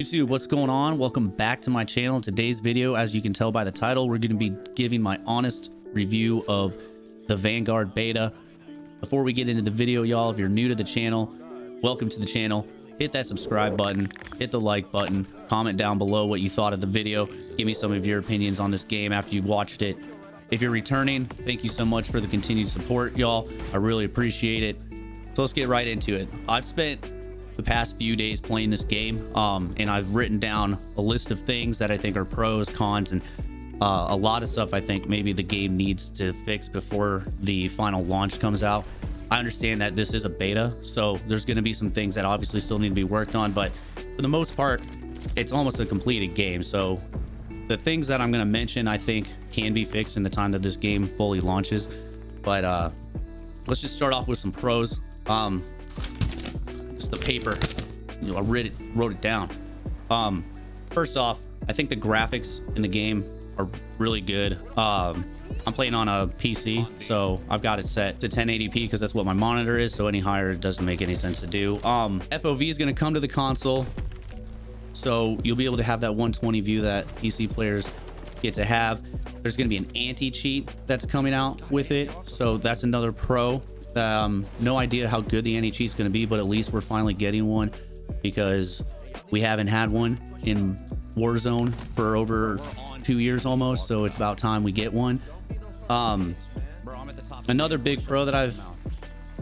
YouTube, what's going on? Welcome back to my channel. In today's video, as you can tell by the title, we're going to be giving my honest review of the Vanguard beta. Before we get into the video, y'all, if you're new to the channel, welcome to the channel. Hit that subscribe button, hit the like button, comment down below what you thought of the video. Give me some of your opinions on this game after you've watched it. If you're returning, thank you so much for the continued support, y'all. I really appreciate it. So let's get right into it. I've spent the past few days playing this game, and I've written down a list of things that I think are pros, cons, and a lot of stuff I think maybe the game needs to fix before the final launch comes out. I understand that this is a beta, so there's going to be some things that obviously still need to be worked on, but for the most part, it's almost a completed game. So the things that I'm going to mention, I think, can be fixed in the time that this game fully launches. But let's just start off with some pros. Just the paper, I wrote it down. First off, I think the graphics in the game are really good. I'm playing on a PC, so I've got it set to 1080p because that's what my monitor is, so any higher it doesn't make any sense to do. FOV is going to come to the console, so you'll be able to have that 120 view that PC players get to have. There's going to be an anti-cheat that's coming out with it, so that's another pro. No idea how good the anti-cheat is going to be, but at least we're finally getting one because we haven't had one in Warzone for over 2 years almost, so it's about time we get one. Another big pro that I've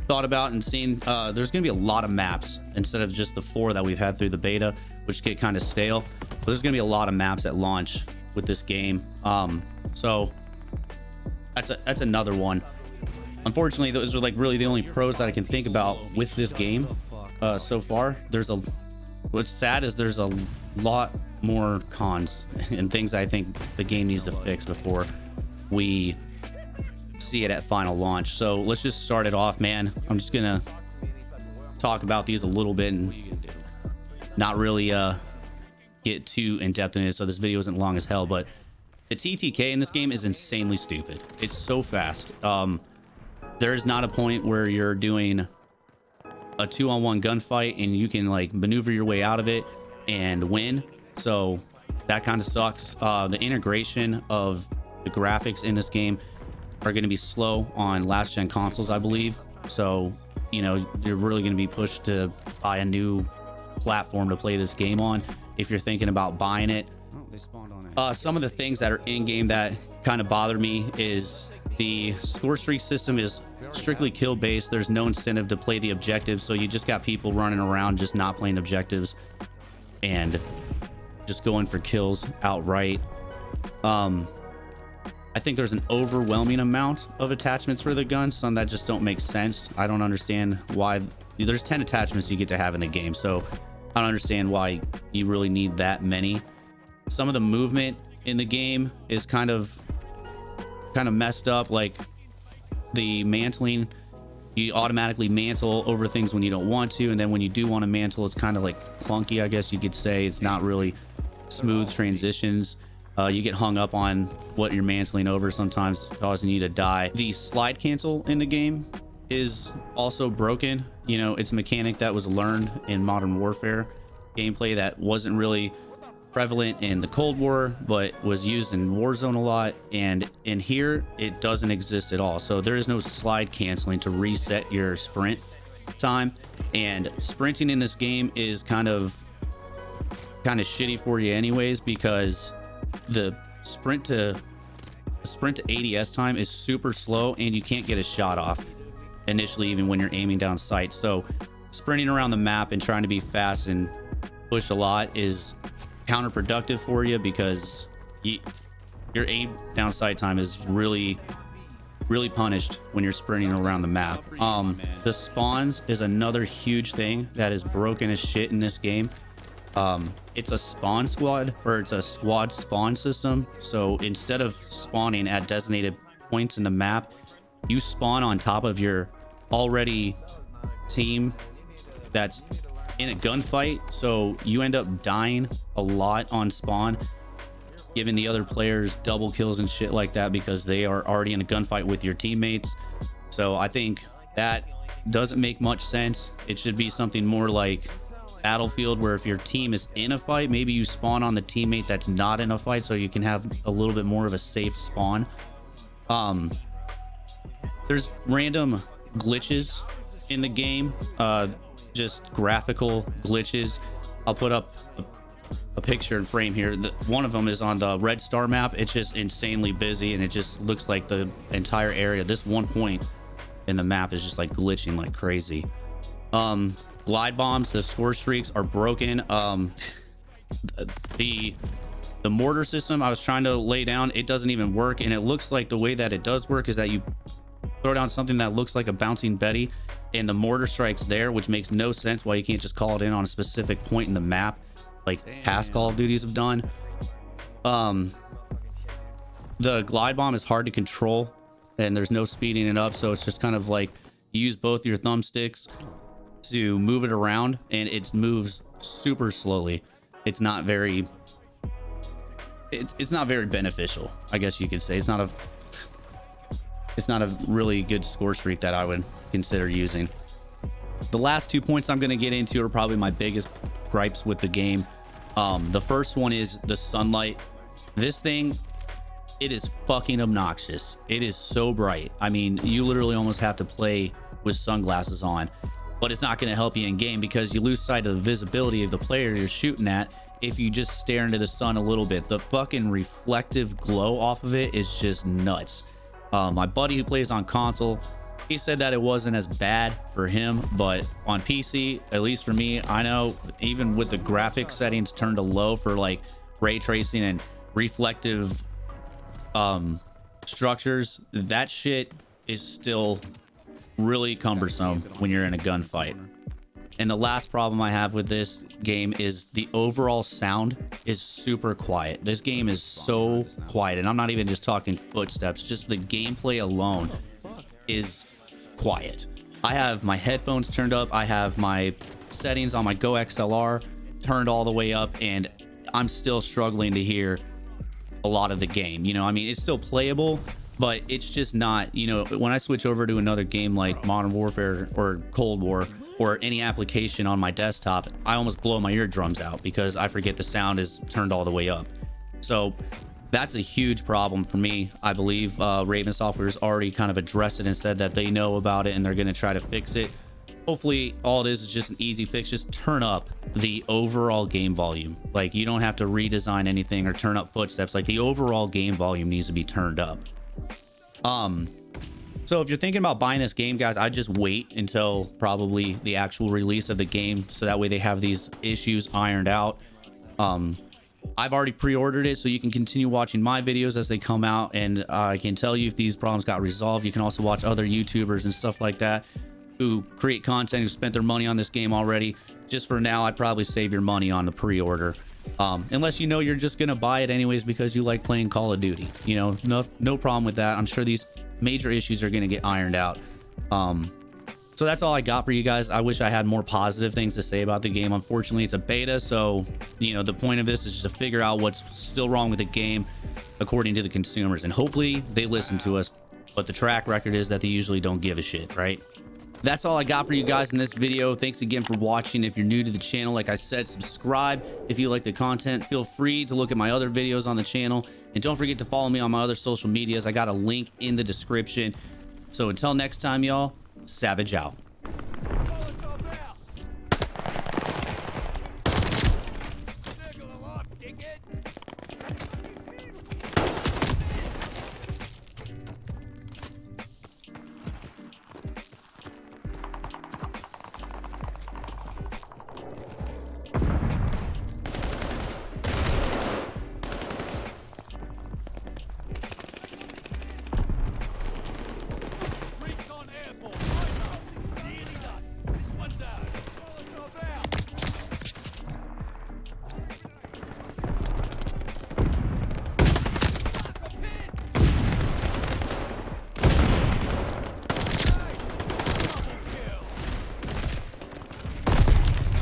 thought about and seen, there's going to be a lot of maps instead of just the 4 that we've had through the beta, which get kind of stale. But there's going to be a lot of maps at launch with this game, so that's another one. Unfortunately, those are like really the only pros that I can think about with this game so far. What's sad is there's a lot more cons and things I think the game needs to fix before we see it at final launch. So let's just start it off, man. I'm just gonna talk about these a little bit and not really get too in depth in it, so this video isn't long as hell. But the TTK in this game is insanely stupid. It's so fast. There is not a point where you're doing a 2-on-1 gunfight and you can like maneuver your way out of it and win. So that kind of sucks. The integration of the graphics in this game are going to be slow on last gen consoles, I believe. So, you know, you're really going to be pushed to buy a new platform to play this game on if you're thinking about buying it. Some of the things that are in game that kind of bother me is the score streak system is strictly kill based. There's no incentive to play the objectives, so you just got people running around just not playing objectives and just going for kills outright. I think there's an overwhelming amount of attachments for the gun, some that just don't make sense. I don't understand why. There's 10 attachments you get to have in the game, so I don't understand why you really need that many. Some of the movement in the game is kind of messed up, like the mantling. You automatically mantle over things when you don't want to, and then when you do want to mantle, it's kind of like clunky, I guess you could say. It's not really smooth transitions. You get hung up on what you're mantling over, sometimes causing you to die. The slide cancel in the game is also broken. You know, it's a mechanic that was learned in Modern Warfare gameplay that wasn't really prevalent in the Cold War, but was used in Warzone a lot, and in here it doesn't exist at all. So there is no slide canceling to reset your sprint time, and sprinting in this game is kind of shitty for you anyways, because the sprint to ADS time is super slow and you can't get a shot off initially, even when you're aiming down sight. So sprinting around the map and trying to be fast and push a lot is counterproductive for you, because your aim down sight time is really punished when you're sprinting around the map. The spawns is another huge thing that is broken as shit in this game. It's a spawn squad, or it's a squad spawn system. So instead of spawning at designated points in the map, you spawn on top of your already team that's in a gunfight, so you end up dying a lot on spawn, giving the other players double kills and shit like that because they are already in a gunfight with your teammates. So I think that doesn't make much sense. It should be something more like Battlefield where if your team is in a fight, maybe you spawn on the teammate that's not in a fight so you can have a little bit more of a safe spawn. There's random glitches in the game, just graphical glitches. I'll put up a picture and frame here. One of them is on the Red Star map. It's just insanely busy and it just looks like the entire area, this one point in the map, is just like glitching like crazy. Glide bombs, the score streaks are broken. The mortar system I was trying to lay down, it doesn't even work, and it looks like the way that it does work is that you throw down something that looks like a bouncing Betty and the mortar strikes there, which makes no sense why you can't just call it in on a specific point in the map like past Call of Duties have done. The glide bomb is hard to control and there's no speeding it up, so it's just kind of like you use both your thumbsticks to move it around and it moves super slowly. It's not very beneficial, I guess you could say. It's not a really good score streak that I would consider using. The last 2 points I'm going to get into are probably my biggest gripes with the game. The first one is the sunlight. This thing, it is fucking obnoxious. It is so bright. I mean, you literally almost have to play with sunglasses on, but it's not going to help you in game because you lose sight of the visibility of the player you're shooting at if you just stare into the sun a little bit. The fucking reflective glow off of it is just nuts. My buddy who plays on console, he said that it wasn't as bad for him, but on PC, at least for me, I know even with the graphic settings turned to low for like ray tracing and reflective structures, that shit is still really cumbersome when you're in a gunfight. And the last problem I have with this game is the overall sound is super quiet. This game is so quiet, and I'm not even just talking footsteps, just the gameplay alone is quiet. I have my headphones turned up, I have my settings on my Go XLR turned all the way up, and I'm still struggling to hear a lot of the game. You know, I mean, it's still playable, but it's just not, you know, when I switch over to another game like Modern Warfare or Cold War or any application on my desktop, I almost blow my eardrums out because I forget the sound is turned all the way up. So that's a huge problem for me. I believe Raven Software's already kind of addressed it and said that they know about it and they're going to try to fix it. Hopefully all it is just an easy fix. Just turn up the overall game volume. Like, you don't have to redesign anything or turn up footsteps. Like, the overall game volume needs to be turned up. So if you're thinking about buying this game, guys, I'd just wait until probably the actual release of the game, so that way they have these issues ironed out. I've already pre-ordered it, so you can continue watching my videos as they come out, and I can tell you if these problems got resolved. You can also watch other YouTubers and stuff like that who create content, who spent their money on this game already. Just for now, I'd probably save your money on the pre-order, unless you know you're just gonna buy it anyways because you like playing Call of Duty. You know, no problem with that. I'm sure these major issues are gonna get ironed out. So that's all I got for you guys. I wish I had more positive things to say about the game. Unfortunately, it's a beta, so you know, the point of this is just to figure out what's still wrong with the game according to the consumers, and hopefully they listen to us. But the track record is that they usually don't give a shit, right? That's all I got for you guys in this video. Thanks again for watching. If you're new to the channel, like I said, subscribe. If you like the content, feel free to look at my other videos on the channel, and don't forget to follow me on my other social medias. I got a link in the description. So until next time, y'all, Savage out.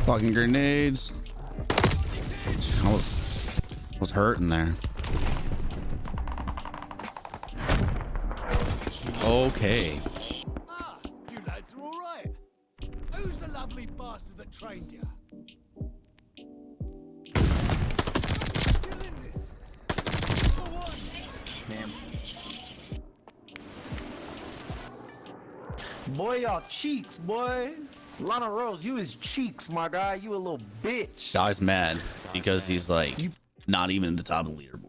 Fucking grenades. I was hurting there. Okay. Ah, you lads are all right. Who's the lovely bastard that trained you? Boy, y'all cheeks, boy. Lana Rose, you is cheeks, my guy. You a little bitch. Guy's mad because he's like not even in the top of the leaderboard.